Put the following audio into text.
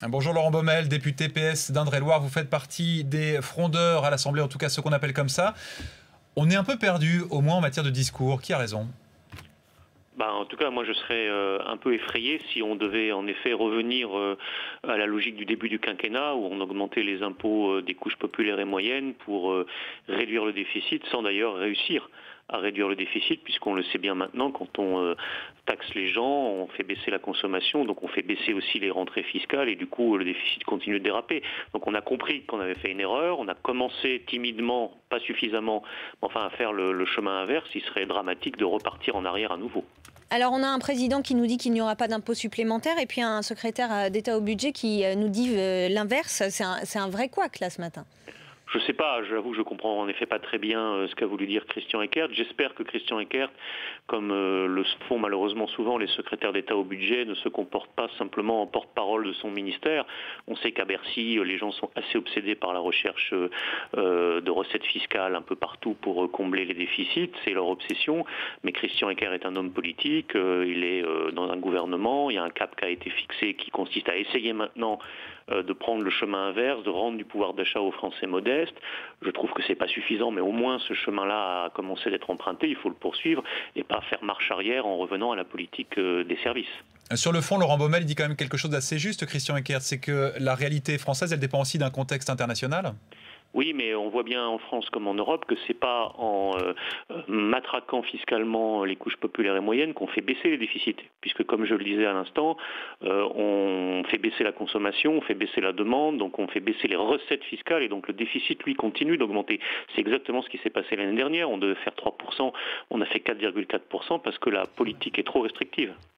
Bonjour Laurent Baumel, député PS d'Indre-et-Loire. Vous faites partie des frondeurs à l'Assemblée, en tout cas ceux qu'on appelle comme ça. On est un peu perdu, au moins en matière de discours. Qui a raison? En tout cas, moi je serais un peu effrayé si on devait en effet revenir à la logique du début du quinquennat où on augmentait les impôts des couches populaires et moyennes pour réduire le déficit sans d'ailleurs réussir à réduire le déficit, puisqu'on le sait bien maintenant, quand on taxe les gens, on fait baisser la consommation, donc on fait baisser aussi les rentrées fiscales et du coup le déficit continue de déraper. Donc on a compris qu'on avait fait une erreur, on a commencé timidement, pas suffisamment, à faire le chemin inverse. Il serait dramatique de repartir en arrière à nouveau. Alors, on a un président qui nous dit qu'il n'y aura pas d'impôt supplémentaire et puis un secrétaire d'État au budget qui nous dit l'inverse. C'est un vrai couac, là, ce matin. Je ne sais pas, j'avoue que je comprends en effet pas très bien ce qu'a voulu dire Christian Eckert. J'espère que Christian Eckert, comme le font malheureusement souvent les secrétaires d'État au budget, ne se comporte pas simplement en porte-parole de son ministère. On sait qu'à Bercy, les gens sont assez obsédés par la recherche de recettes fiscales un peu partout pour combler les déficits. C'est leur obsession. Mais Christian Eckert est un homme politique, il est dans un gouvernement, il y a un cap qui a été fixé qui consiste à essayer maintenant de prendre le chemin inverse, de rendre du pouvoir d'achat aux Français modestes. Je trouve que c'est pas suffisant, mais au moins ce chemin-là a commencé d'être emprunté, il faut le poursuivre et pas faire marche arrière en revenant à la politique des services. Sur le fond, Laurent Baumel dit quand même quelque chose d'assez juste, Christian Eckert, c'est que la réalité française, elle dépend aussi d'un contexte international. Oui, mais on voit bien en France comme en Europe que c'est pas en matraquant fiscalement les couches populaires et moyennes qu'on fait baisser les déficits. Puisque, comme je le disais à l'instant, on fait baisser la consommation, on fait baisser la demande, donc on fait baisser les recettes fiscales et donc le déficit, lui, continue d'augmenter. C'est exactement ce qui s'est passé l'année dernière. On devait faire 3%, on a fait 4,4% parce que la politique est trop restrictive.